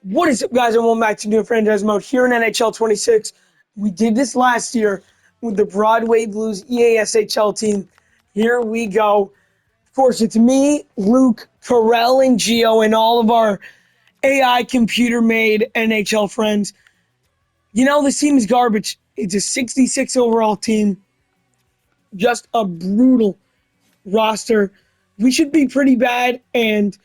What is up, guys, and welcome back to New Franchise Mode here in NHL 26. We did this last year with the Broadway Blues EASHL team. Here we go. Of course, it's me, Luke, Carell, and Gio, and all of our AI computer-made NHL friends. You know, this team is garbage. It's a 66 overall team. Just a brutal roster. We should be pretty bad, and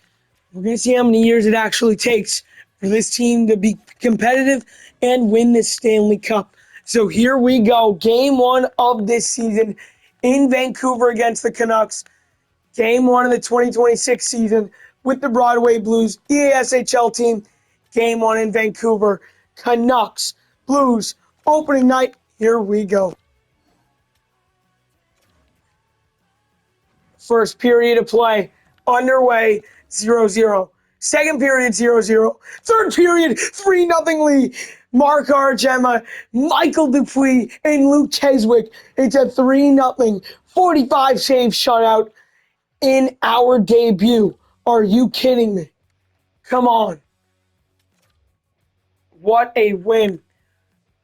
we're going to see how many years it actually takes for this team to be competitive and win this Stanley Cup. So here we go. Game one of this season in Vancouver against the Canucks. Game one of the 2026 season with the Broadway Blues EASHL team. Game one in Vancouver. Canucks, Blues, opening night. Here we go. First period of play underway, 0-0. Second period, 0-0. Third period, 3-0 lead. Mark Argema, Michael Dupuis, and Luke Keswick. It's a 3-0, 45 save shutout in our debut. Are you kidding me? Come on. What a win.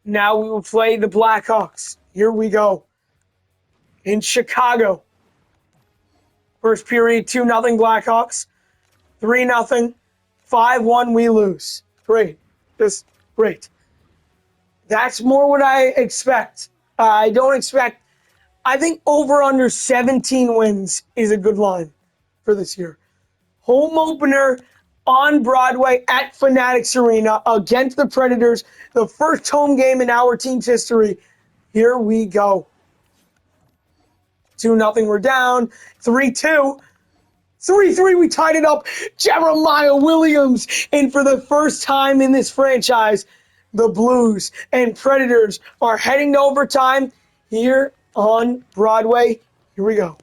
Now we will play the Blackhawks. Here we go. In Chicago. First period, 2-0 Blackhawks. 3-0. 5-1 we lose. Great. Just great. That's more what I expect. I don't expect. I think over under 17 wins is a good line for this year. Home opener on Broadway at Fanatics Arena against the Predators. The first home game in our team's history. Here we go. 2-0 we're down. 3-2. 3-3, we tied it up. Jeremiah Williams. And for the first time in this franchise, the Blues and Predators are heading to overtime here on Broadway. Here we go.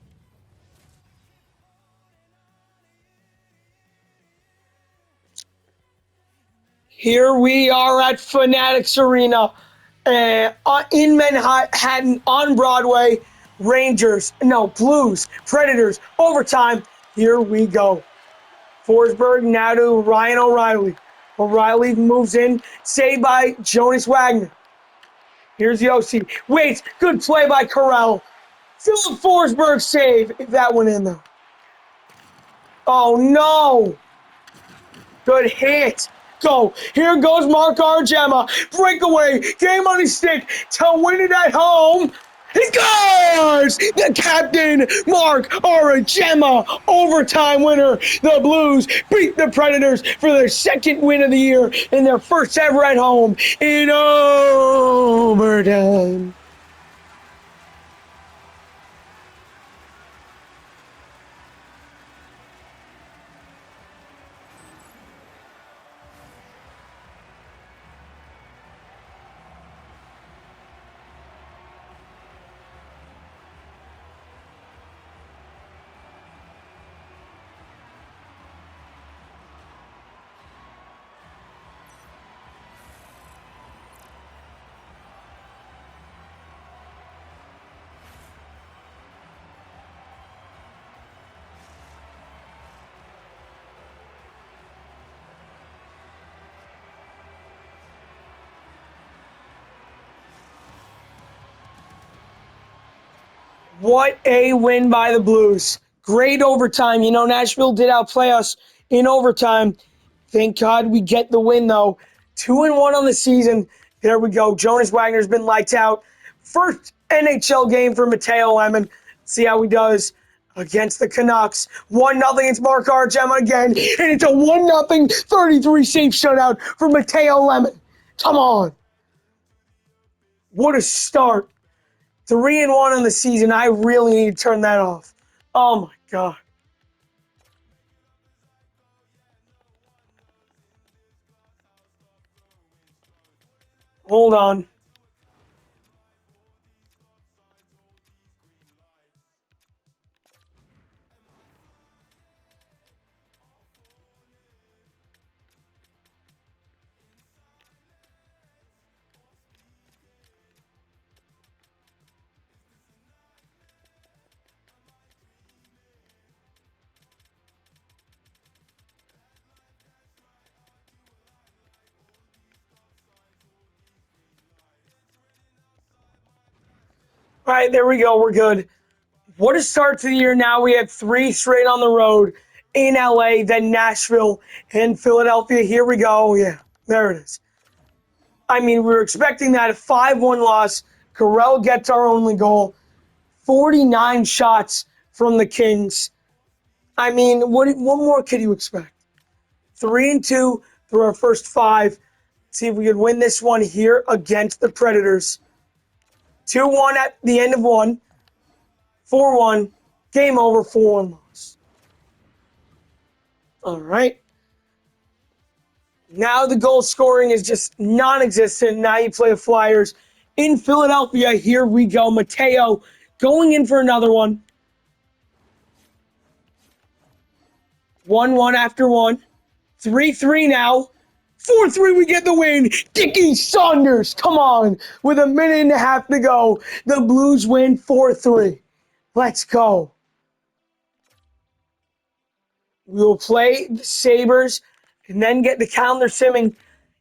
Here we are at Fanatics Arena in Manhattan on Broadway. Blues, Predators, overtime. Here we go. Forsberg now to Ryan O'Reilly. O'Reilly moves in, saved by Jonas Wagner. Here's Yossi. Waits, good play by Carell. Philip Forsberg save. If that went in though. Oh no! Good hit. Go. Here goes Mark Argema. Breakaway. Game on his stick to win it at home. He scores! The captain, Mark Argema, overtime winner. The Blues beat the Predators for their second win of the year and their first ever at home in overtime. What a win by the Blues. Great overtime. You know, Nashville did outplay us in overtime. Thank God we get the win, though. 2-1 on the season. There we go. Jonas Wagner's been lights out. First NHL game for Matteo Lemon. See how he does against the Canucks. 1-0 against Mark Argema again. And it's a 1-0 33 save shutout for Matteo Lemon. Come on. What a start. 3-1 on the season. I really need to turn that off. Oh my God. Hold on. All right, there we go. We're good. What a start to the year. Now we have 3 straight on the road in LA, then Nashville and Philadelphia. Here we go. Yeah, there it is. I mean, we were expecting that a 5-1 loss. Carell gets our only goal. 49 shots from the Kings. I mean, what more could you expect? 3-2 through our first 5. See if we could win this one here against the Predators. 2-1 at the end of 1. 4-1. Game over. 4-1 loss. All right. Now the goal scoring is just non-existent. Now you play the Flyers in Philadelphia. Here we go. Mateo going in for another one. 1-1 after 1. 3-3 now. 4-3, we get the win. Dickie Saunders, come on. With a minute and a half to go, the Blues win 4-3. Let's go. We will play the Sabres and then get the calendar simming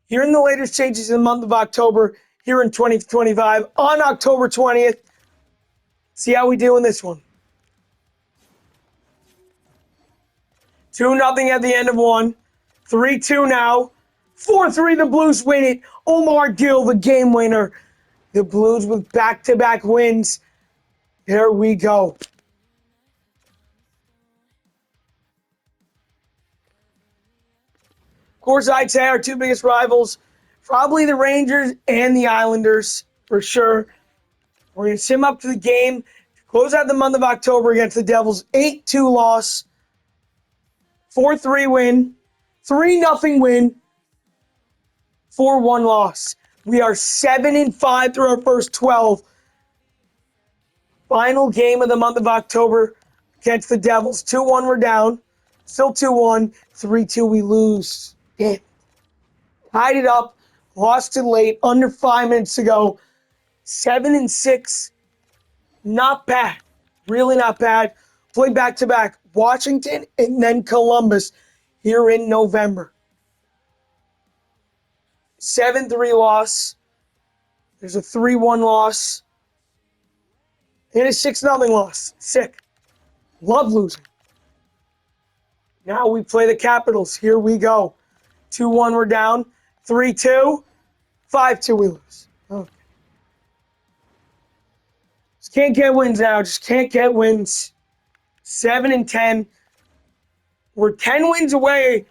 here in the later stages of the month of October, here in 2025, on October 20th. See how we do in this one. 2-0 at the end of 1. 3-2 now. 4-3, the Blues win it. Omar Gill, the game winner. The Blues with back-to-back wins. There we go. Of course, I'd say our 2 biggest rivals, probably the Rangers and the Islanders, for sure. We're going to sim up to the game, close out the month of October against the Devils. 8-2 loss, 4-3 win, 3-0 win, 4-1 loss. We are 7-5 through our first 12. Final game of the month of October against the Devils. 2-1 we're down. Still 2-1. 3-2 we lose. Damn. Tied it up. Lost it late. Under 5 minutes to go. 7-6. Not bad. Really not bad. Play back-to-back. Washington and then Columbus here in November. 7-3 loss. There's a 3-1 loss. And a 6-0 loss. Sick. Love losing. Now we play the Capitals. Here we go. 2-1 we're down. 3-2. 5-2 we lose. Okay. Just can't get wins now. Just can't get wins. 7-10. We're 10 wins away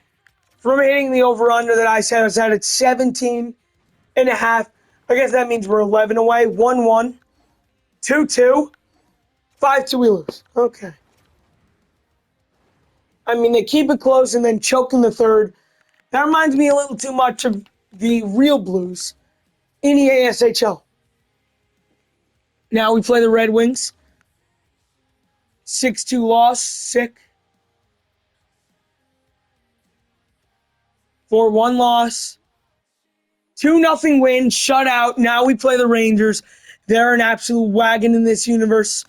from hitting the over-under that I said. I was at 17 and a half. I guess that means we're 11 away. 1-1. 2-2. 5-2 we lose. Okay. I mean, they keep it close and then choke in the third. That reminds me a little too much of the real Blues in the ASHL. Now we play the Red Wings. 6-2 loss. Sick. 4-1 loss. 2-0 win. Shutout. Now we play the Rangers. They're an absolute wagon in this universe.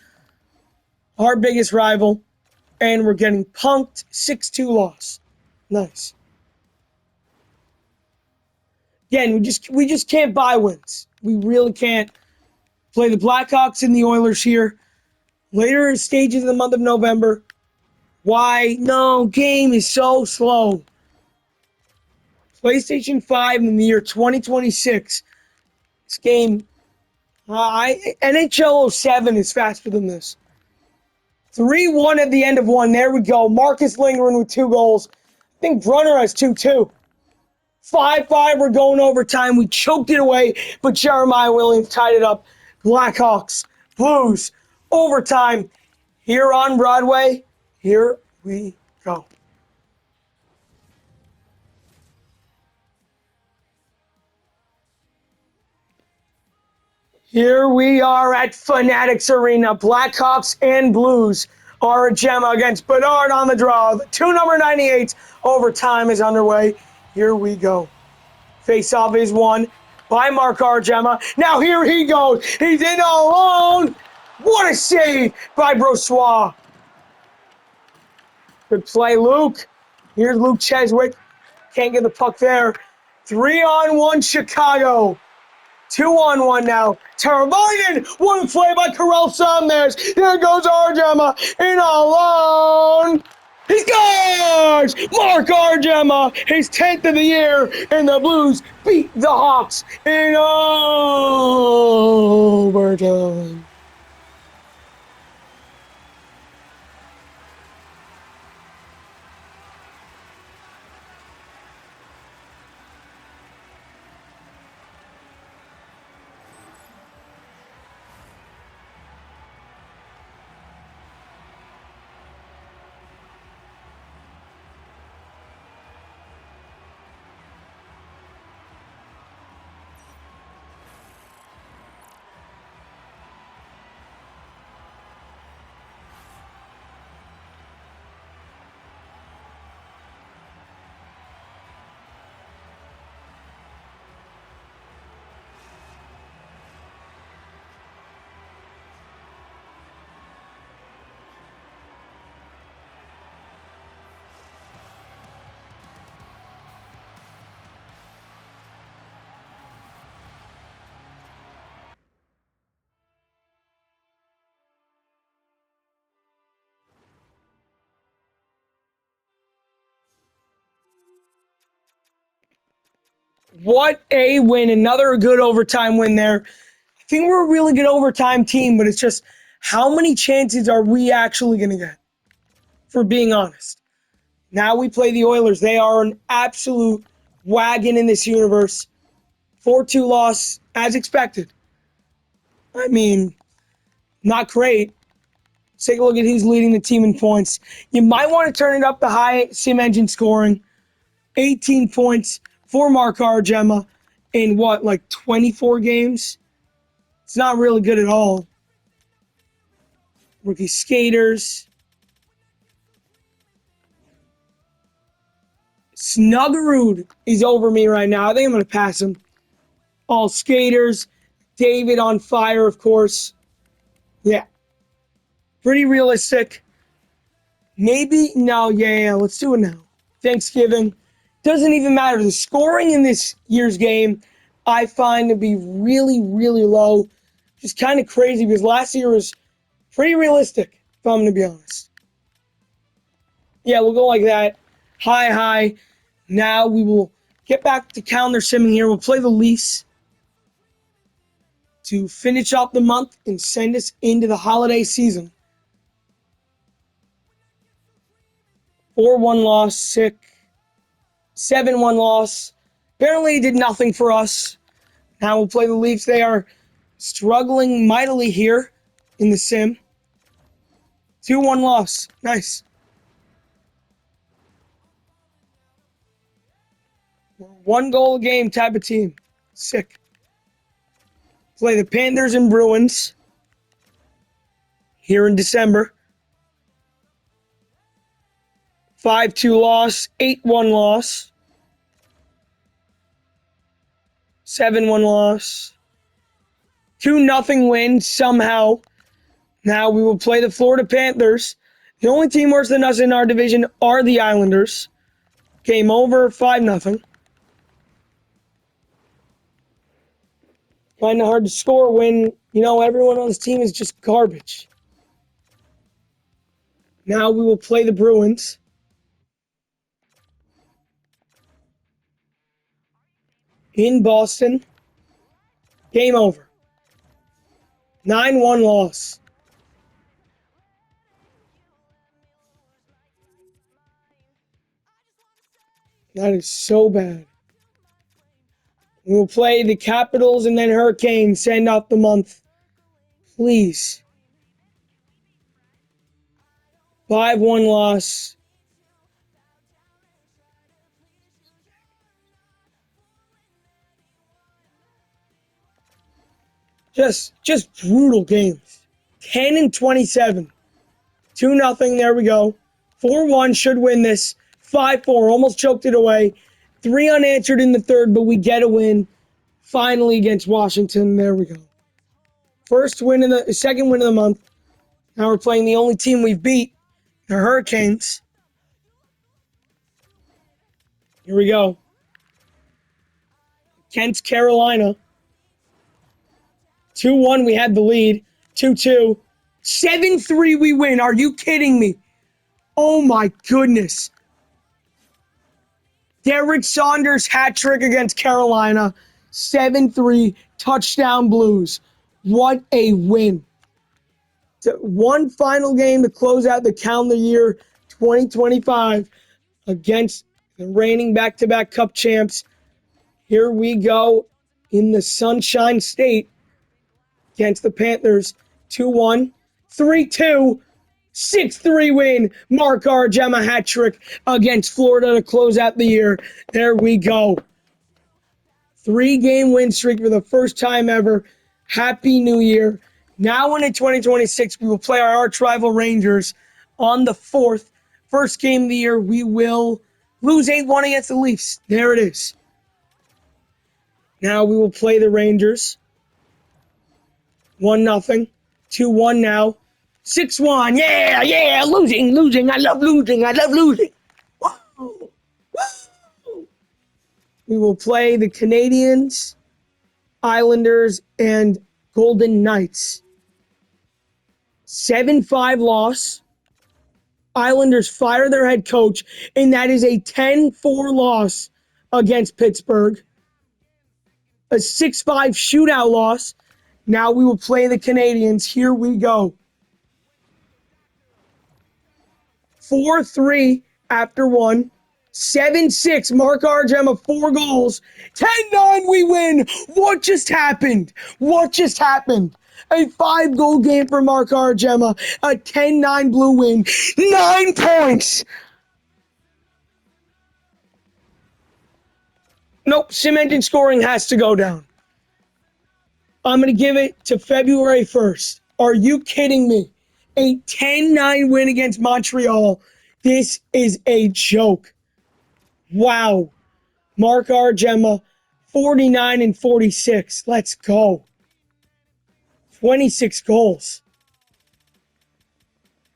Our biggest rival. And we're getting punked. 6-2 loss. Nice. Again, we just can't buy wins. We really can't. Play the Blackhawks and the Oilers here. Later stages of the month of November. Why? No, game is so slow. PlayStation 5 in the year 2026. This game, NHL 07 is faster than this. 3-1 at the end of 1. There we go. Marcus Lindgren with 2 goals. I think Brunner has 2 too. 5-5, we're going overtime. We choked it away, but Jeremiah Williams tied it up. Blackhawks, Blues, overtime. Here on Broadway, here we go. Here we are at Fanatics Arena. Blackhawks and Blues are a Gemma against Bedard on the draw. The 2 number 98 overtime is underway. Here we go. Face-off is won by Mark Argema. Now here he goes. He's in alone. What a save by Brossois. Good play, Luke. Here's Luke Cheswick. Can't get the puck there. 3-on-1 Chicago. 2-on-1 now. Teravainen, one play by Karel Sanders. There goes Argema in alone. He scores! Mark Argema, his 10th of the year, and the Blues beat the Hawks in overtime. What a win. Another good overtime win there. I think we're a really good overtime team, but it's just how many chances are we actually going to get, for being honest? Now we play the Oilers. They are an absolute wagon in this universe. 4-2 loss, as expected. I mean, not great. Let's take a look at who's leading the team in points. You might want to turn it up the high sim engine scoring. 18 points for Mark Argema in what, like 24 games? It's not really good at all. Rookie skaters. Snuggerud is over me right now. I think I'm going to pass him. All skaters. David on fire, of course. Yeah. Pretty realistic. Maybe, no, yeah, let's do it now. Thanksgiving. Doesn't even matter. The scoring in this year's game, I find to be really, really low. Just kind of crazy because last year was pretty realistic, if I'm going to be honest. Yeah, we'll go like that. High, high. Now we will get back to calendar simming here. We'll play the Leafs to finish off the month and send us into the holiday season. 4-1 loss, sick. 7-1 loss. Apparently did nothing for us. Now we'll play the Leafs. They are struggling mightily here in the sim. 2-1 loss. Nice. We're 1 goal a game type of team. Sick. Play the Panthers and Bruins here in December. 5-2 loss, 8-1 loss, 7-1 loss, 2-0 win somehow. Now we will play the Florida Panthers. The only team worse than us in our division are the Islanders. Game over, 5-0. Find it hard to score when, everyone on this team is just garbage. Now we will play the Bruins. In Boston. Game over. 9-1 loss. That is so bad. We will play the Capitals and then Hurricanes. Send off the month. Please. 5-1 loss. Just brutal games. 10-27. 2-0. There we go. 4-1 should win this. 5-4. Almost choked it away. 3 unanswered in the third, but we get a win. Finally against Washington. There we go. Second win of the month. Now we're playing the only team we've beat, the Hurricanes. Here we go. Against Carolina. 2-1, we had the lead. 2-2. 7-3, we win. Are you kidding me? Oh, my goodness. Derek Saunders hat trick against Carolina. 7-3, touchdown Blues. What a win. One final game to close out the calendar year 2025 against the reigning back-to-back Cup champs. Here we go in the Sunshine State against the Panthers. 2-1, 3-2, 6-3 win. Mark Argema hat trick against Florida to close out the year. There we go. 3-game win streak for the first time ever. Happy New Year. Now into 2026, we will play our arch rival Rangers on the 4th. First game of the year, we will lose 8-1 against the Leafs. There it is. Now we will play the Rangers. 1-0. 2-1 now. 6-1. Yeah. Losing. I love losing. Woo. We will play the Canadiens, Islanders, and Golden Knights. 7-5 loss. Islanders fire their head coach, and that is a 10-4 loss against Pittsburgh. A 6-5 shootout loss. Now we will play the Canadiens. Here we go. 4-3 after one. 7-6. Mark Argema, 4 goals. 10-9, we win. What just happened? A 5-goal game for Mark Argema. A 10-9 Blue win. 9 points. Nope, Sim Engine scoring has to go down. I'm going to give it to February 1st. Are you kidding me? A 10-9 win against Montreal. This is a joke. Wow. Mark Argema, 49-46. Let's go. 26 goals.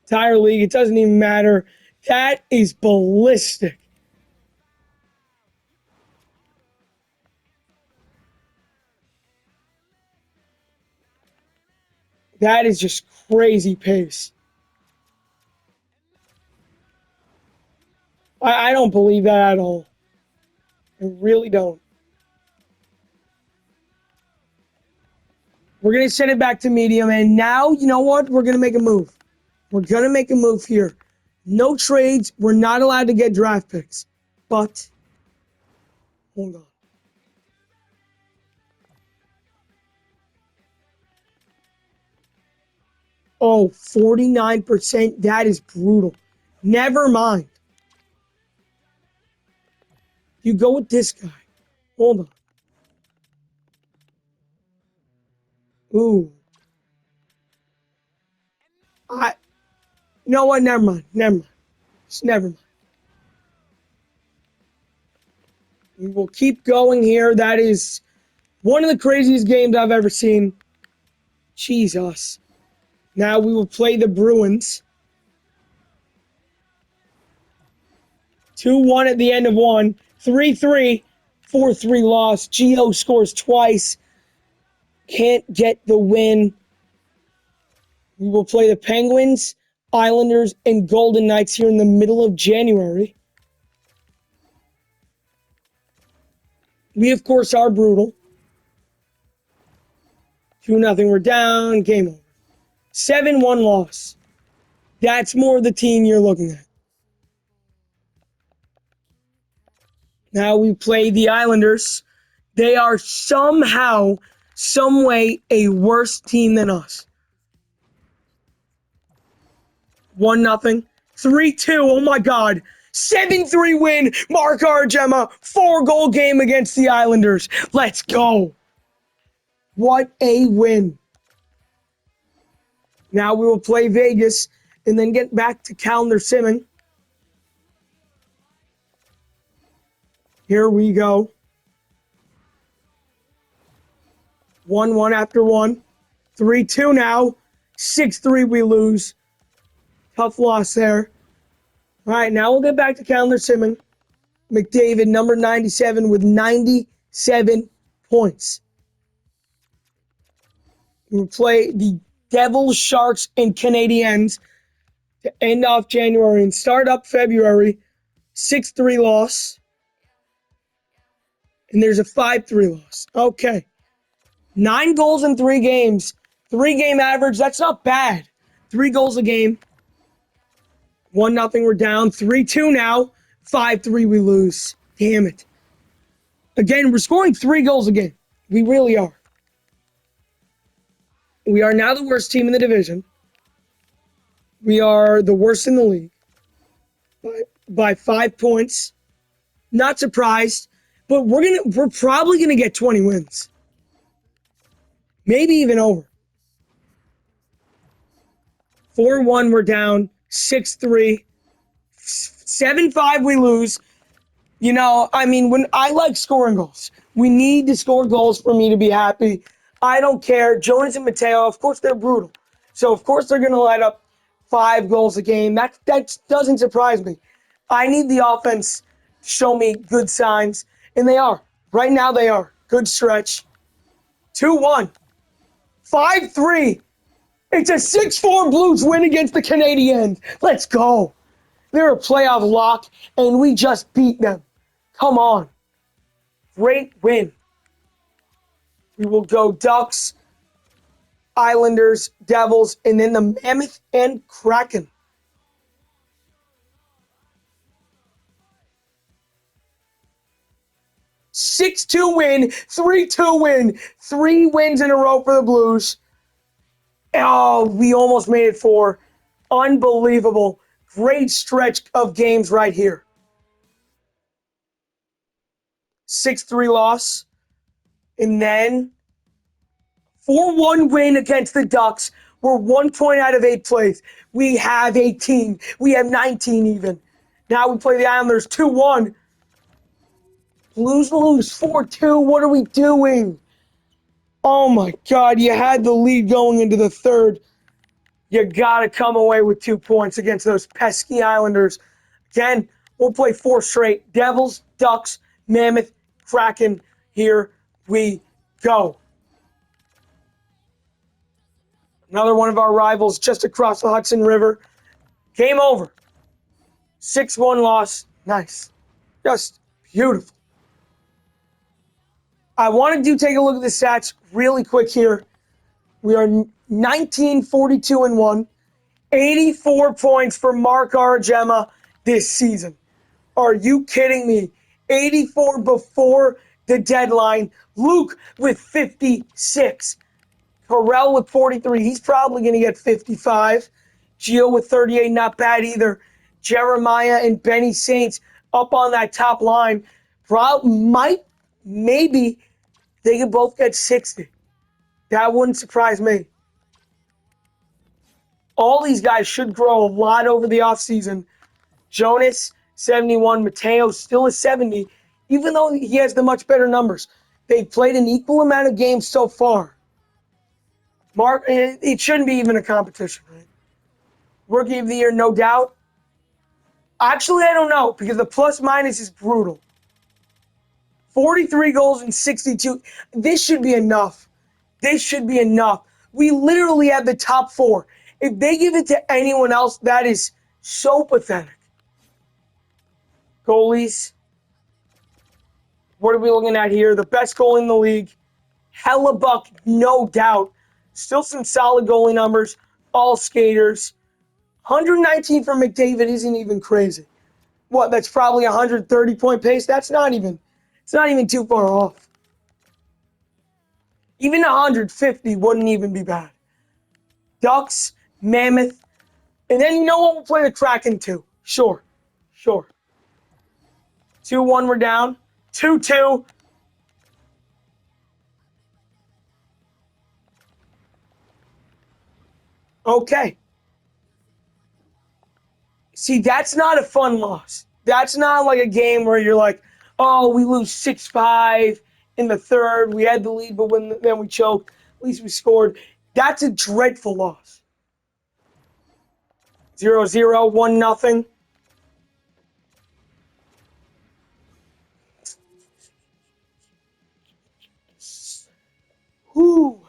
Entire league, it doesn't even matter. That is ballistic. That is just crazy pace. I don't believe that at all. I really don't. We're going to send it back to medium. And now, you know what? We're going to make a move. We're going to make a move here. No trades. We're not allowed to get draft picks. But, hold on. Oh, 49%. That is brutal. Never mind. You go with this guy. Hold on. Ooh. You know what? Never mind. Just never mind. We will keep going here. That is one of the craziest games I've ever seen. Jesus. Now we will play the Bruins. 2-1 at the end of one. 3-3. 4-3 loss. Gio scores twice. Can't get the win. We will play the Penguins, Islanders, and Golden Knights here in the middle of January. We, of course, are brutal. 2-0, we're down. Game over. 7-1 loss. That's more the team you're looking at. Now we play the Islanders. They are somehow, some way, a worse team than us. 1-0. 3-2. Oh my God. 7-3 win. Mark Argema. 4-goal game against the Islanders. Let's go. What a win. Now we will play Vegas and then get back to calendar simming. Here we go. 1-1 after one. 3-2 now. 6-3 we lose. Tough loss there. All right, now we'll get back to calendar simming. McDavid, number 97, with 97 points. We play the Devils, Sharks, and Canadiens to end off January and start up February. 6-3 loss. And there's a 5-3 loss. Okay. 9 goals in 3 games. 3-game average. That's not bad. 3 goals a game. 1-0 we're down. 3-2 now. 5-3 we lose. Damn it. Again, we're scoring 3 goals a game. We really are. We are now the worst team in the division. We are the worst in the league by 5 points. Not surprised, but we're probably gonna get 20 wins. Maybe even over. 4-1 we're down. 6-3. 7-5 we lose. You know, I mean, when I like scoring goals. We need to score goals for me to be happy. I don't care. Jonas and Mateo, of course, they're brutal. So, of course, they're going to let up 5 goals a game. That doesn't surprise me. I need the offense to show me good signs, and they are. Right now, they are. Good stretch. 2-1. 5-3. It's a 6-4 Blues win against the Canadiens. Let's go. They're a playoff lock, and we just beat them. Come on. Great win. We will go Ducks, Islanders, Devils, and then the Mammoth and Kraken. Six-2 win, 3-2 win, 3 wins in a row for the Blues. Oh, we almost made it 4. Unbelievable. Great stretch of games right here. 6-3 loss. And then 4-1 win against the Ducks. We're 1 point out of 8 plays. We have 18. We have 19 even. Now we play the Islanders 2-1. Blues lose 4-2. What are we doing? Oh my God, you had the lead going into the third. You got to come away with 2 points against those pesky Islanders. Again, we'll play 4 straight. Devils, Ducks, Mammoth, Kraken. Here we go. Another one of our rivals just across the Hudson River. Game over. 6-1 loss. Nice. Just beautiful. I want to take a look at the stats really quick here. We are 19-42-1. 84 points for Mark Argema this season. Are you kidding me? 84 before the deadline. Luke with 56. Carell with 43. He's probably going to get 55. Gio with 38. Not bad either. Jeremiah and Benny Saints up on that top line. Maybe they could both get 60. That wouldn't surprise me. All these guys should grow a lot over the offseason. Jonas, 71. Mateo, still a 70, even though he has the much better numbers. They've played an equal amount of games so far. Mark, it shouldn't be even a competition, right? Rookie of the year, no doubt. Actually, I don't know, because the plus-minus is brutal. 43 goals and 62. This should be enough. This should be enough. We literally have the top 4. If they give it to anyone else, that is so pathetic. Goalies. What are we looking at here? The best goalie in the league. Hellebuck, no doubt. Still some solid goalie numbers. All skaters. 119 for McDavid isn't even crazy. What, that's probably a 130-point pace? It's not even too far off. Even 150 wouldn't even be bad. Ducks, Mammoth, and then you know what? We'll play the Kraken too. Sure. 2-1, we're down. 2-2. Okay. See, that's not a fun loss. That's not like a game where you're like, oh, we lose 6-5 in the third. We had the lead, but then we choked. At least we scored. That's a dreadful loss. 0-0, 1-0. Whew.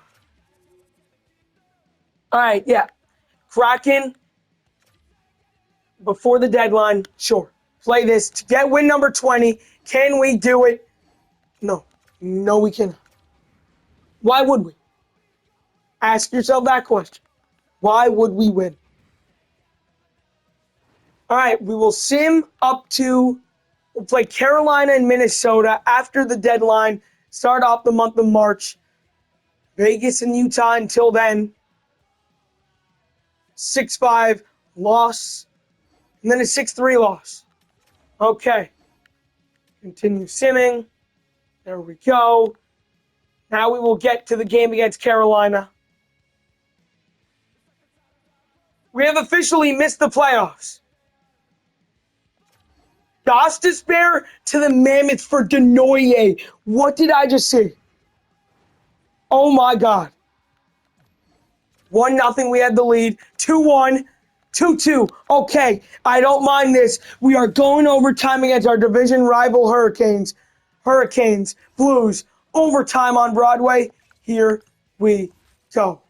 All right, yeah. Kraken before the deadline, sure. Play this to get win number 20. Can we do it? No. No, we cannot. Why would we? Ask yourself that question. Why would we win? All right, we will sim up to, we'll play Carolina and Minnesota after the deadline, start off the month of March. Vegas and Utah until then. 6-5 loss, and then a 6-3 loss. Okay. Continue simming. There we go. Now we will get to the game against Carolina. We have officially missed the playoffs. Das despair to the Mammoths for Denoye. What did I just see? Oh my God. 1-0, we had the lead. 2-1, 2-2. Okay, I don't mind this. We are going overtime against our division rival Hurricanes. Hurricanes, Blues, overtime on Broadway. Here we go.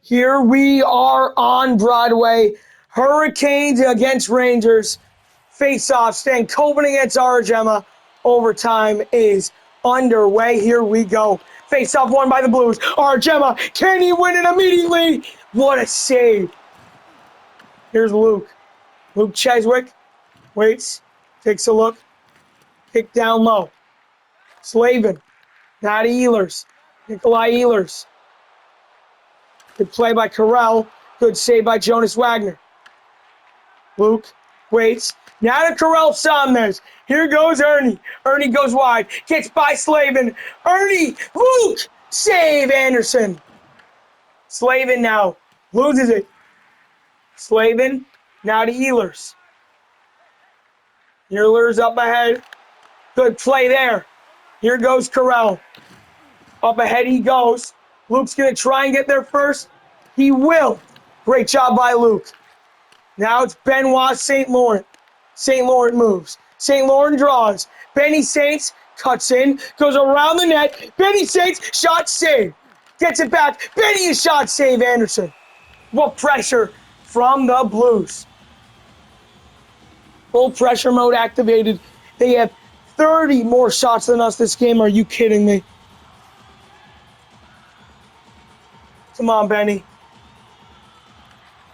Here we are on Broadway. Hurricanes against Rangers. Face-off, Stankoven against Argema. Overtime is underway. Here we go. Face-off won by the Blues. Argema, can he win it immediately? What a save. Here's Luke. Luke Cheswick waits, takes a look. Kick down low. Slavin. Now to Ehlers. Nikolai Ehlers. Good play by Carell. Good save by Jonas Wagner. Luke waits. Now to Carell Somnes. Here goes Ernie. Ernie goes wide. Gets by Slavin. Ernie. Luke. Save Anderson. Slavin now loses it. Slavin. Now to Ehlers. Ehlers up ahead. Good play there. Here goes Carell. Up ahead he goes. Luke's going to try and get there first. He will. Great job by Luke. Now it's Benoit St. Laurent. St. Laurent moves. St. Laurent draws. Benny Saints cuts in, goes around the net. Benny Saints, shot save. Gets it back. Benny is shot save Anderson. What pressure from the Blues. Full pressure mode activated. They have 30 more shots than us this game. Are you kidding me? Come on, Benny.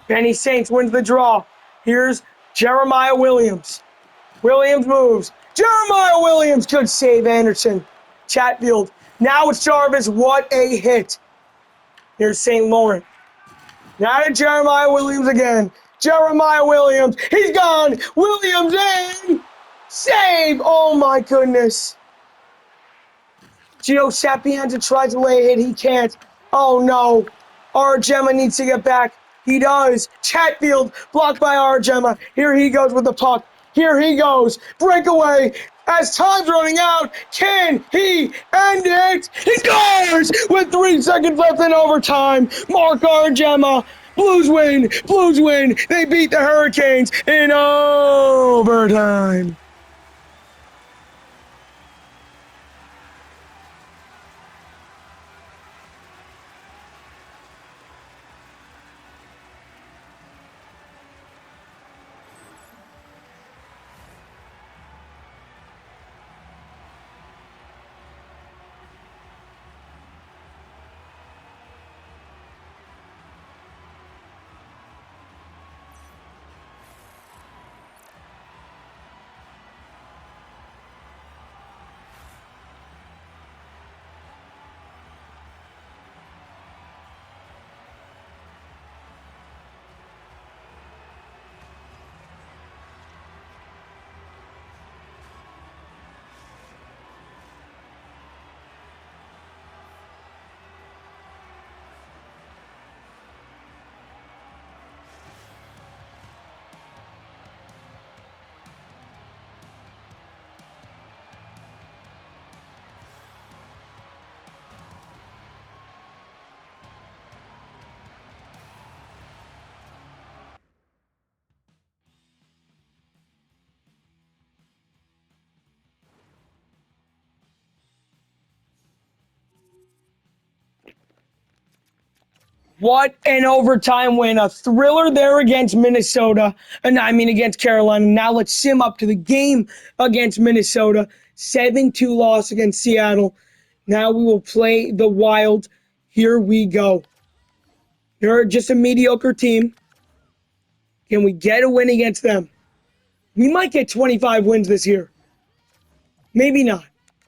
Benny Saints wins the draw. Here's Jeremiah Williams. Williams moves. Jeremiah Williams, good save, Anderson. Chatfield. Now it's Jarvis. What a hit. Here's St. Laurent. Now to Jeremiah Williams again. Jeremiah Williams. He's gone. Williams in. Save. Oh, my goodness. Gio Sapienza tries to lay a hit. He can't. Oh, no. Argema needs to get back. He does. Chatfield blocked by Argema. Here he goes with the puck. Here he goes. Breakaway. As time's running out, can he end it? He scores with 3 seconds left in overtime. Mark Argema. Blues win. Blues win. They beat the Hurricanes in overtime. What an overtime win. A thriller there against Minnesota. Against Carolina. Now let's sim up to the game against Minnesota. 7-2 loss against Seattle. Now we will play the Wild. Here we go. They're just a mediocre team. Can we get a win against them? We might get 25 wins this year. Maybe not.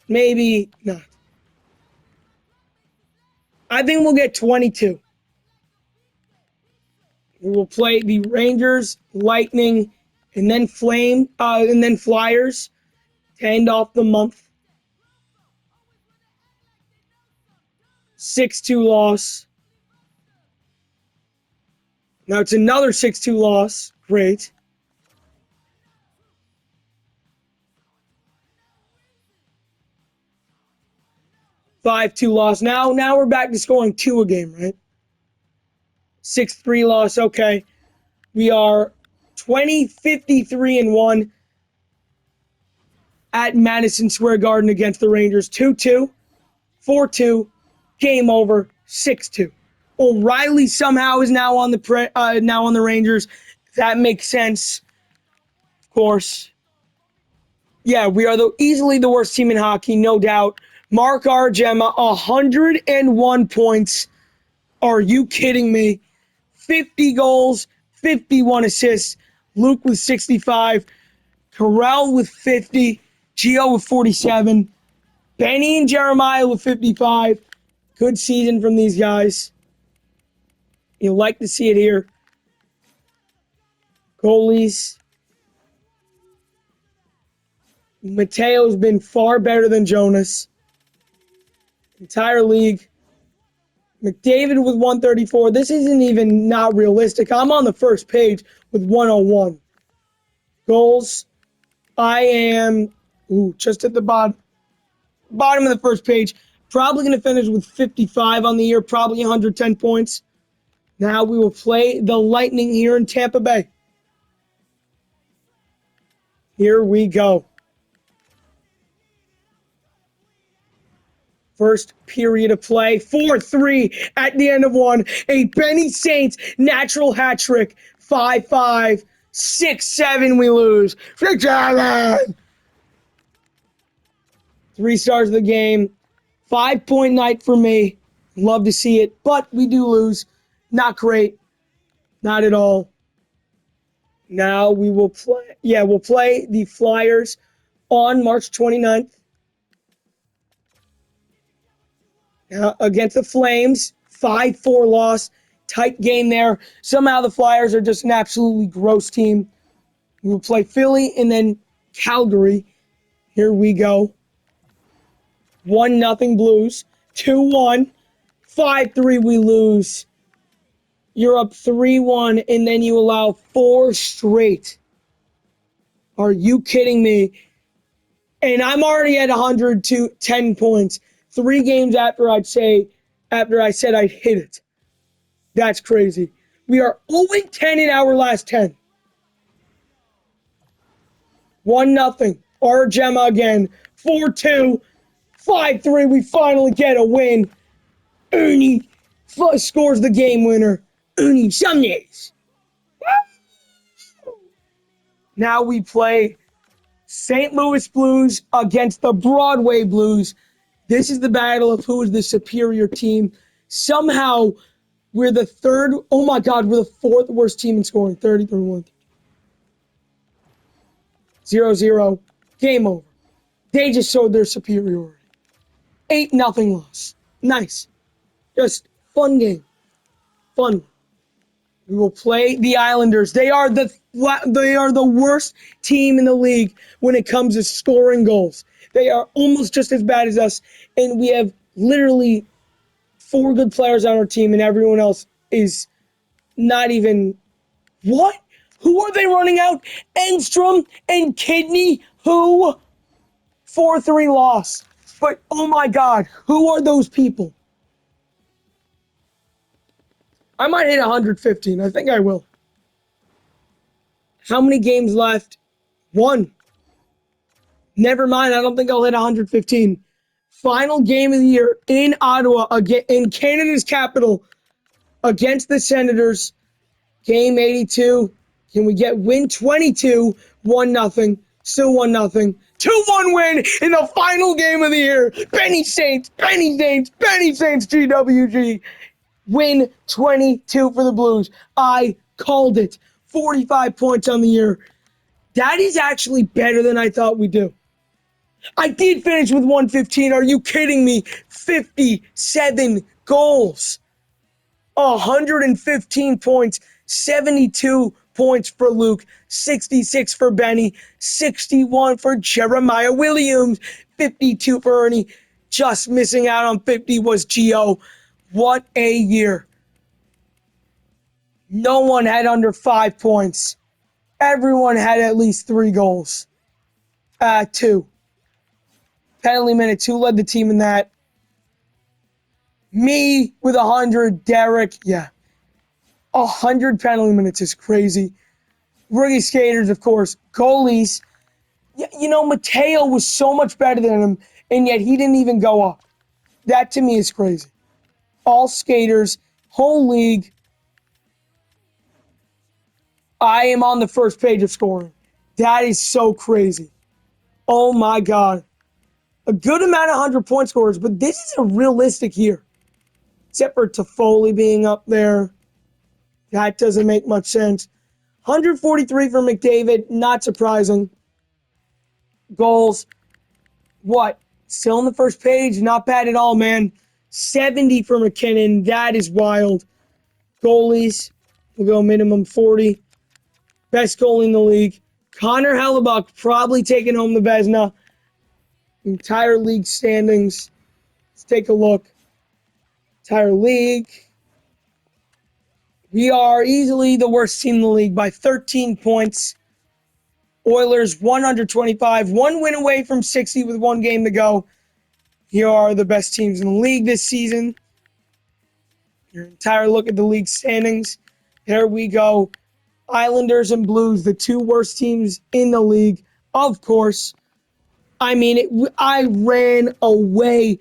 Maybe not. I think we'll get 22. We will play the Rangers, Lightning, and then Flyers to end off the month. 6-2 loss. Now it's another 6-2 loss. Great. Five-two loss. Now we're back to scoring 2 a game, right? 6-3 loss. Okay. We are 53-1 at Madison Square Garden against the Rangers. 2-2, 4-2, game over, 6-2. O'Reilly somehow is now on the Rangers. That makes sense, of course. Yeah, we are easily the worst team in hockey, no doubt. Mark Argema, 101 points. Are you kidding me? 50 goals, 51 assists. Luke with 65. Carell with 50. Gio with 47. Benny and Jeremiah with 55. Good season from these guys. You'll like to see it here. Goalies. Mateo's been far better than Jonas. Entire league. McDavid with 134. This isn't even not realistic. I'm on the first page with 101. Goals. I am just at the bottom of the first page. Probably going to finish with 55 on the year. Probably 110 points. Now we will play the Lightning here in Tampa Bay. Here we go. First period of play, 4-3 at the end of one. A Benny Saints natural hat trick. 5-5, 6-7 we lose. 6-7. 3 stars of the game. 5-point night for me. Love to see it, but we do lose. Not great. Not at all. Now we will play. Yeah, we'll play the Flyers on March 29th. Against the Flames, 5-4 loss. Tight game there. Somehow the Flyers are just an absolutely gross team. We'll play Philly and then Calgary. Here we go. 1-0 Blues. 2-1. 5-3 we lose. You're up 3-1 and then you allow 4 straight. Are you kidding me? And I'm already at 110 points. 3 games after I said I'd hit it. That's crazy. We are 0-10 in our last 10. 1-0. Argema again. 4-2. 5-3. We finally get a win. Ernie scores the game winner. Ernie some days. Now we play St. Louis Blues against the Broadway Blues. This is the battle of who is the superior team. Somehow, we're the third. Oh my God, we're the 4th worst team in scoring. 30-31. 0-0. Game over. They just showed their superiority. 8-0 loss. Nice. Just fun game. Fun. We will play the Islanders. They are the worst team in the league when it comes to scoring goals. They are almost just as bad as us, and we have literally 4 good players on our team, and everyone else is not even... What? Who are they running out? Enstrom and Kidney? Who? 4-3 loss. But, oh my God, who are those people? I might hit 115. I think I will. How many games left? 1. Never mind. I don't think I'll hit 115. Final game of the year in Ottawa, again, in Canada's capital, against the Senators, game 82. Can we get win 22, 1-0, still 1-0. 2-1 win in the final game of the year. Benny Saints, GWG. Win 22 for the Blues. I called it. 45 points on the year. That is actually better than I thought we'd do. I did finish with 115. Are you kidding me? 57 goals. 115 points. 72 points for Luke. 66 for Benny. 61 for Jeremiah Williams. 52 for Ernie. Just missing out on 50 was Gio. What a year. No one had under 5 points. Everyone had at least 3 goals. 2. Penalty minute, 2 led the team in that. Me with 100, Derek, 100 penalty minutes is crazy. Rookie skaters, of course. Goalies. Mateo was so much better than him, and yet he didn't even go up. That to me is crazy. All skaters, whole league. I am on the first page of scoring. That is so crazy. Oh my God. A good amount of 100-point scorers, but this is a realistic year. Except for Toffoli being up there. That doesn't make much sense. 143 for McDavid, not surprising. Goals, still on the first page, not bad at all, man. 70 for McKinnon, that is wild. Goalies, we'll go minimum 40. Best goalie in the league. Connor Hellebuck probably taking home the Vezina. Entire league standings. Let's take a look. Entire league. We are easily the worst team in the league by 13 points. Oilers 125, 1 win away from 60 with 1 game to go. Here are the best teams in the league this season. Your entire look at the league standings. There we go. Islanders and Blues, the 2 worst teams in the league. Of course. I ran away.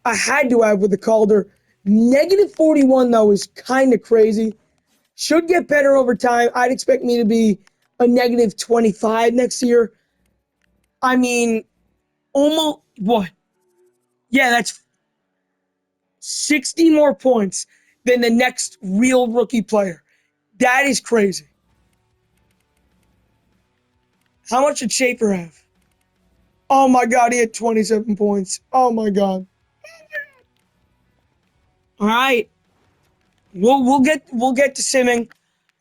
I had to have with the Calder. Negative 41, though, is kind of crazy. Should get better over time. I'd expect me to be a negative 25 next year. Almost, what? Yeah, that's 60 more points than the next real rookie player. That is crazy. How much did Schaefer have? Oh my God, he had 27 points. Oh my God. All right. We'll get to simming.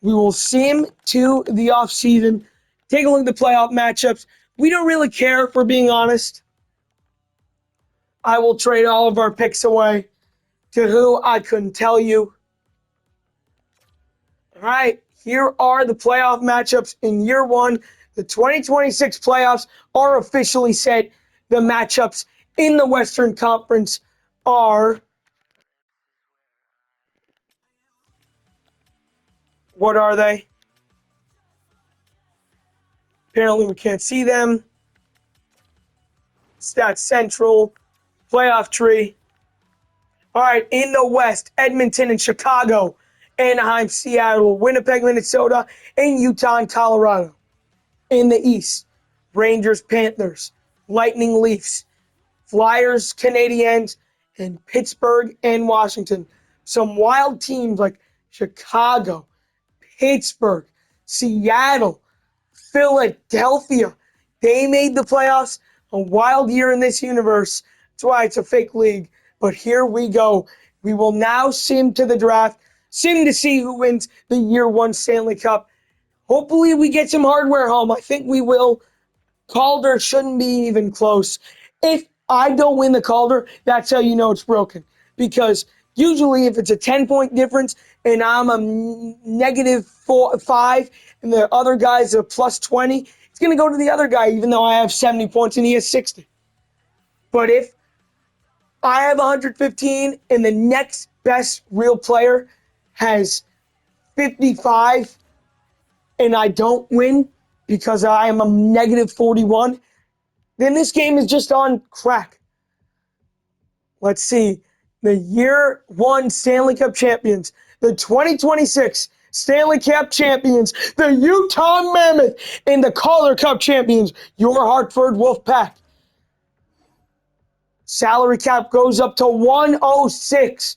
We will sim to the offseason. Take a look at the playoff matchups. We don't really care, if we're being honest. I will trade all of our picks away to who I couldn't tell you. All right, here are the playoff matchups in year 1. The 2026 playoffs are officially set. The matchups in the Western Conference are... What are they? Apparently we can't see them. Stats Central, playoff tree. All right, in the West, Edmonton and Chicago, Anaheim, Seattle, Winnipeg, Minnesota, and Utah and Colorado. In the East, Rangers, Panthers, Lightning, Leafs, Flyers, Canadiens, and Pittsburgh and Washington. Some wild teams like Chicago, Pittsburgh, Seattle, Philadelphia. They made the playoffs. A wild year in this universe. That's why it's a fake league. But here we go. We will now sim to the draft. Sim to see who wins the year 1 Stanley Cup. Hopefully we get some hardware home. I think we will. Calder shouldn't be even close. If I don't win the Calder, that's how you know it's broken. Because usually if it's a 10-point difference and I'm a negative 5 and the other guy's a plus 20, it's going to go to the other guy even though I have 70 points and he has 60. But if I have 115 and the next best real player has 55 and I don't win because I am a negative 41, then this game is just on crack. Let's see. The year 1 Stanley Cup champions, the 2026 Stanley Cup champions, the Utah Mammoth, and the Calder Cup champions, your Hartford Wolfpack. Salary cap goes up to 106.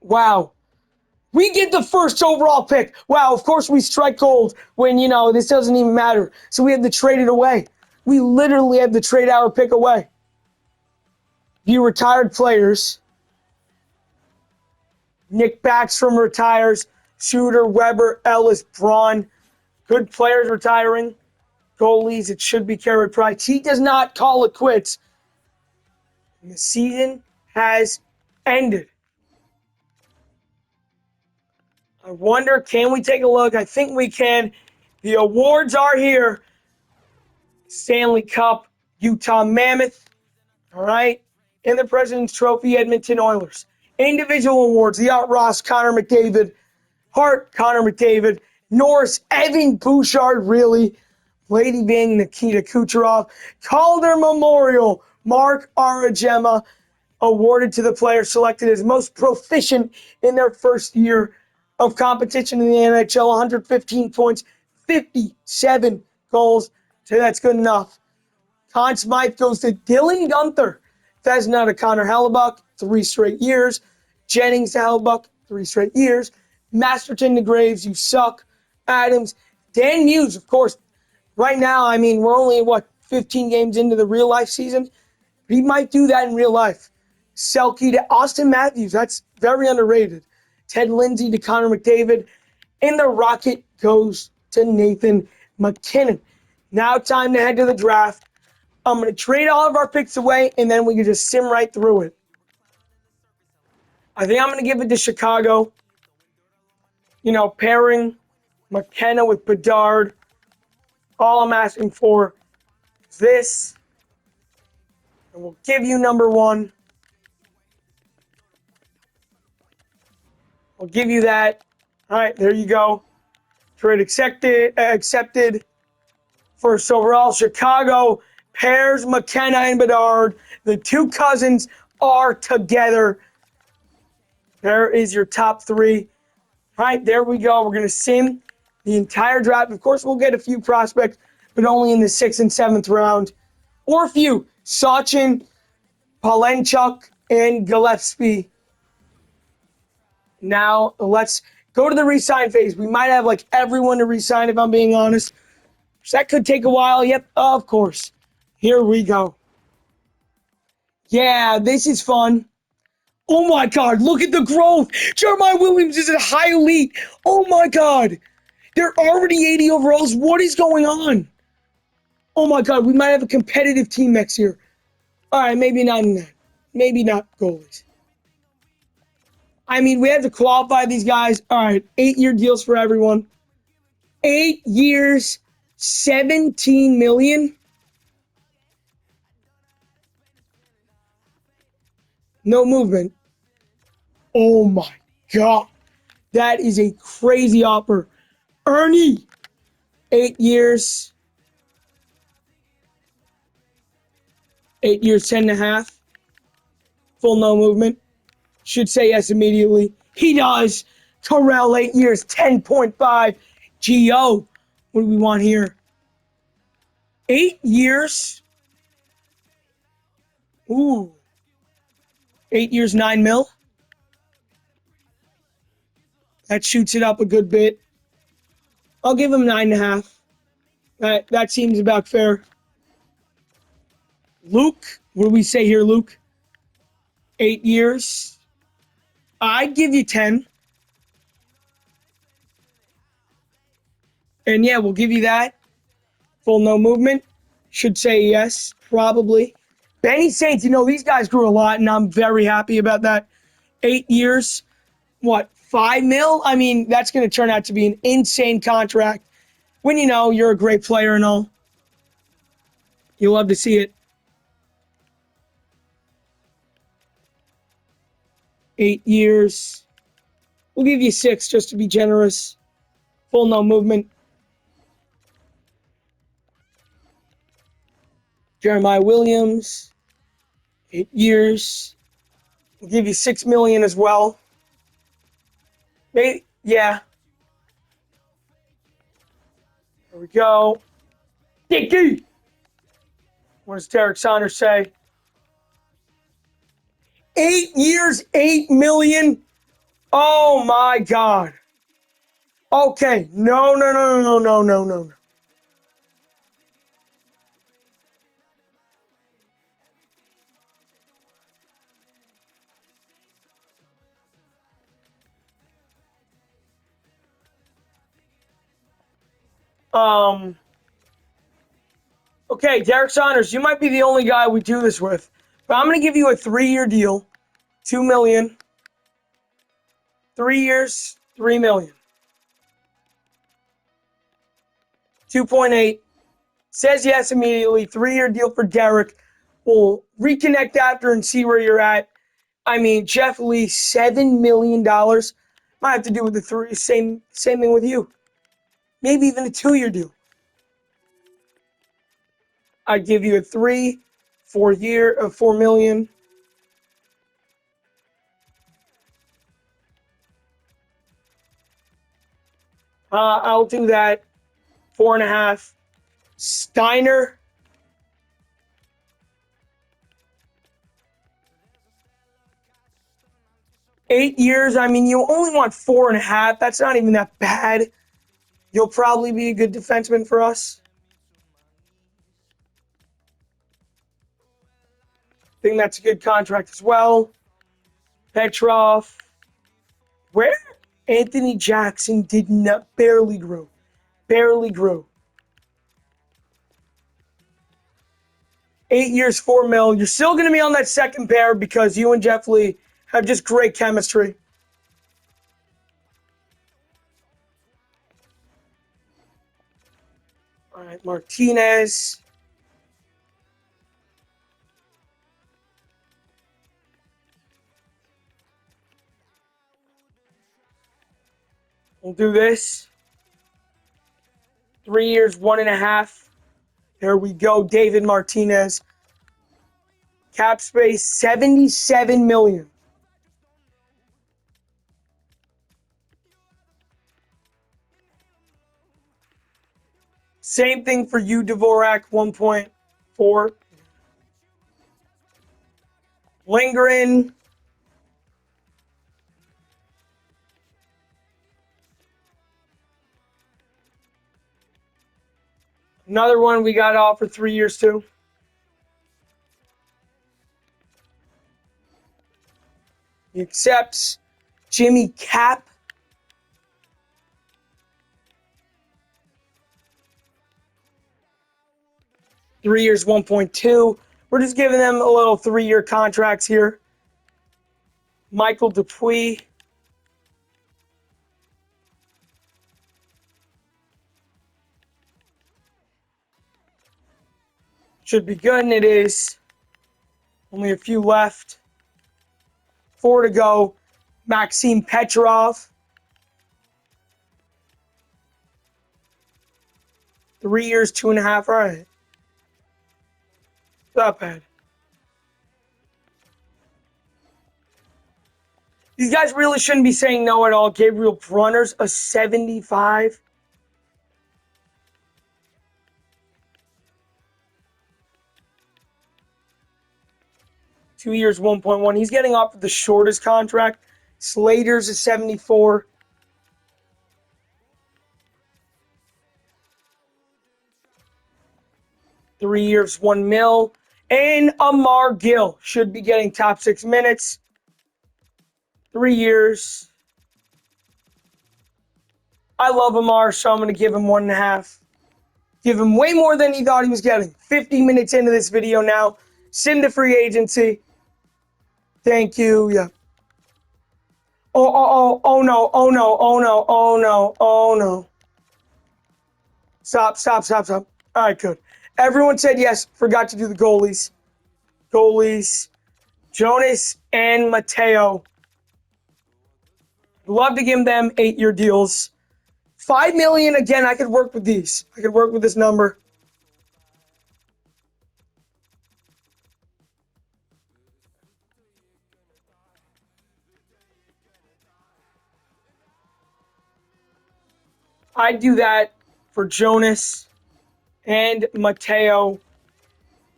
Wow. We get the first overall pick. Wow, of course we strike gold when, this doesn't even matter. So we have to trade it away. We literally have to trade our pick away. Few retired players. Nick Backstrom retires. Shooter, Weber, Ellis, Braun. Good players retiring. Goalies, it should be Carey Price. He does not call it quits. And the season has ended. I wonder, can we take a look? I think we can. The awards are here. Stanley Cup, Utah Mammoth. All right. And the President's Trophy, Edmonton Oilers. Individual awards, the Art Ross, Connor McDavid. Hart, Connor McDavid. Norris, Evan Bouchard, really. Lady Byng, Nikita Kucherov. Calder Memorial, Mark Arajema. Awarded to the player selected as most proficient in their first year of competition in the NHL. 115 points, 57 goals. So that's good enough. Conn Smythe goes to Dylan Gunther. Vezina to Connor Hellebuck, 3 straight years. Jennings to Hellebuck, 3 straight years. Masterton to Graves, you suck. Adams. Dan Muse, of course. Right now, we're only, 15 games into the real life season? He might do that in real life. Selke to Austin Matthews. That's very underrated. Ted Lindsay to Connor McDavid. And the Rocket goes to Nathan McKinnon. Now time to head to the draft. I'm going to trade all of our picks away, and then we can just sim right through it. I think I'm going to give it to Chicago. Pairing McKenna with Bedard. All I'm asking for is this. And we'll give you number 1. I'll give you that. All right, there you go. Trade accepted. First overall, Chicago pairs McKenna and Bedard. The 2 cousins are together. There is your top 3. All right, there we go. We're going to sim the entire draft. Of course, we'll get a few prospects, but only in the 6th and 7th round. Or a few. Sachin, Palenchuk, and Gillespie. Now, let's go to the re-sign phase. We might have everyone to re-sign, if I'm being honest. So that could take a while. Yep, of course. Here we go. Yeah, this is fun. Oh my God, look at the growth. Jeremiah Williams is a high elite. Oh my God. They're already 80 overalls. What is going on? Oh my God, we might have a competitive team next year. All right, maybe not in that. Maybe not goalies. We have to qualify these guys. All right, 8-year deals for everyone. 8 years, $17 million. No movement. Oh my God. That is a crazy offer. Ernie, 8 years. 8 years, 10.5. Full no movement. Should say yes immediately. He does. Terrell, 8 years, 10.5. G.O. What do we want here? 8 years. Ooh. 8 years, 9 mil. That shoots it up a good bit. I'll give him 9.5. That seems about fair. Luke, what do we say here, Luke? 8 years. I'd give you 10. And yeah, we'll give you that. Full no movement. Should say yes, probably. Benny Saints, these guys grew a lot, and I'm very happy about that. 8 years. 5 mil? That's going to turn out to be an insane contract when you're a great player and all. You'll love to see it. 8 years. We'll give you 6 just to be generous. Full no movement. Jeremiah Williams. 8 years. We'll give you $6 million as well. Maybe, yeah. There we go. Dicky! What does Derek Saunders say? 8 years, 8 million. Oh my God. Okay. No, no, no, no, no, no, no, no. Okay, Derek Saunders, you might be the only guy we do this with, but I'm going to give you a 3-year deal, 2 million. 3 years, 3 million. 2.8. Says yes immediately. 3-year deal for Derek. We'll reconnect after and see where you're at. I mean, Jeff Lee, $7 million. Might have to do with the three. Same thing with you. Maybe even a 2-year deal. I'd give you a 4 year of 4 million. I'll do that. 4.5. Steiner. 8 years. I mean, you only want 4.5. That's not even that bad. You'll probably be a good defenseman for us. I think that's a good contract as well. Petrov. Where Anthony Jackson did not barely grew. Barely grew. 8 years, 4 mil. You're still going to be on that second pair because you and Jeff Lee have just great chemistry. All right, Martinez. We'll do this. 3 years, 1.5. There we go. David Martinez. Cap space, 77 million. Same thing for you, Dvorak, 1.4. Lingering. Another one we got off for 3 years too. He accepts. Jimmy Cap. Three years, 1.2. We're just giving them a little 3-year contracts here. Michael Dupuis. Should be good, and it is. Only a few left. 4 to go. Maxime Petrov. 3 years, 2.5. All right. Not bad. These guys really shouldn't be saying no at all. Gabriel Brunner's a 75. Two years, 1.1. He's getting off the shortest contract. Slater's a 74. Three years, 1 mil. And Amar Gill should be getting top 6 minutes. 3 years. I love Amar, so I'm going to give him 1.5. Give him way more than he thought he was getting. 50 minutes into this video now. Send to free agency. Thank you. Yeah. Oh no, oh no, oh no, oh no, oh no. Stop. All right, good. Everyone said yes. Forgot to do the goalies. Jonas and Mateo. Love to give them 8-year deals. 5 million again. I could work with these. I could work with this number. I'd do that for Jonas and Mateo.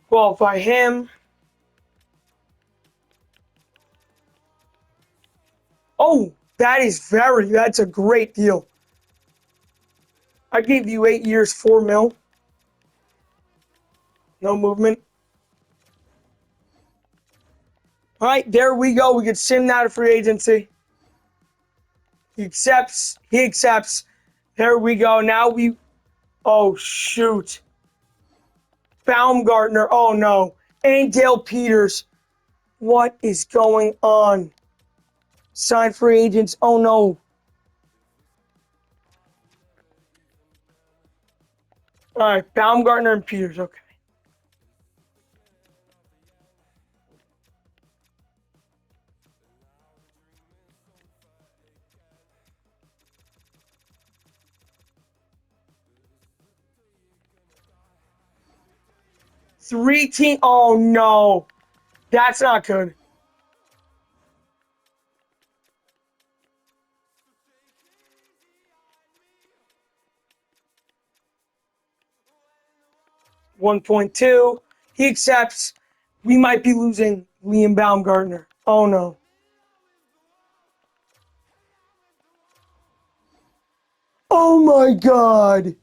Qualify him. Oh, that's a great deal. I gave you 8 years, 4 mil. No movement. All right, there we go. We can sim now to free agency. He accepts. He accepts. There we go. Oh, shoot. Baumgartner. Oh, no. And Dale Peters. What is going on? Sign free agents. Oh, no. All right, Baumgartner and Peters. Okay. Three team. Oh, no. That's not good. $1.2. He accepts. We might be losing Liam Baumgartner. Oh, no. Oh, my God.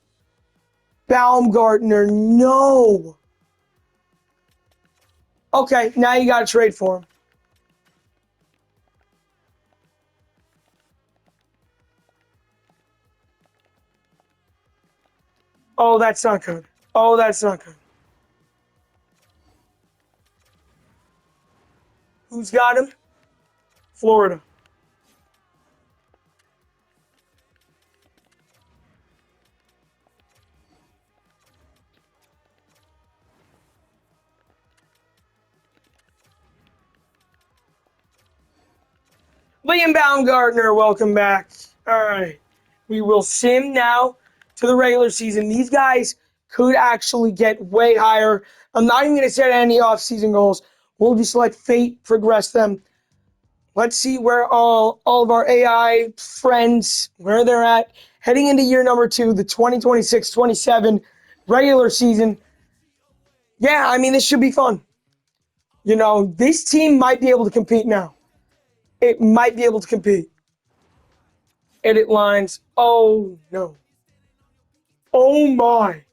Baumgartner, no. Okay, now you got to trade for him. Oh, that's not good. Oh, that's not good. Who's got him? Florida. Liam Baumgartner, welcome back. All right. We will sim now to the regular season. These guys could actually get way higher. I'm not even going to set any off-season goals. We'll just let fate progress them. Let's see where all of our AI friends, where they're at. Heading into year number 2, the 2026-27 regular season. Yeah, I mean, this should be fun. You know, this team might be able to compete now. It might be able to compete. Edit lines. Oh, no. Oh, my.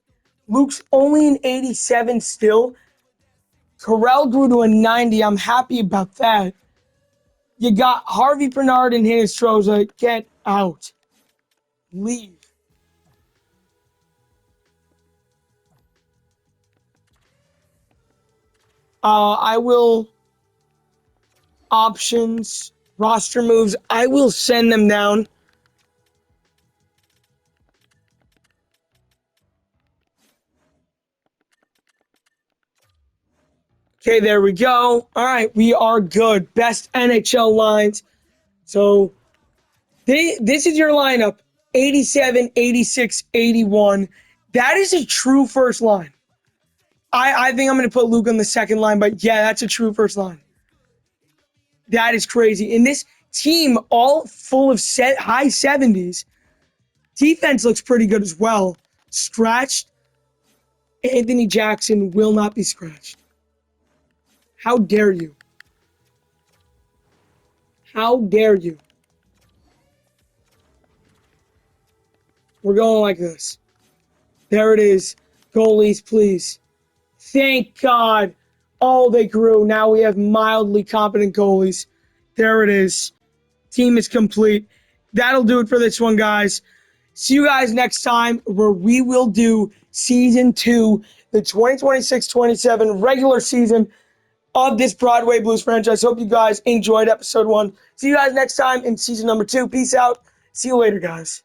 Luke's only an 87 still. Carell grew to a 90. I'm happy about that. You got Harvey Bernard and Hinestroza. Get out. Leave. I will options, roster moves. I will send them down. Okay, there we go. All right, we are good. Best NHL lines. So this is your lineup. 87, 86, 81. That is a true first line. I think I'm going to put Luke on the second line, but yeah, that's a true first line. That is crazy. And this team, all full of high 70s. Defense looks pretty good as well. Scratched. Anthony Jackson will not be scratched. How dare you? How dare you? We're going like this. There it is. Goalies, please. Thank God. Oh, they grew. Now we have mildly competent goalies. There it is. Team is complete. That'll do it for this one, guys. See you guys next time where we will do season 2, the 2026-27 regular season of this Broadway Blues franchise. Hope you guys enjoyed episode 1. See you guys next time in season number 2. Peace out. See you later, guys.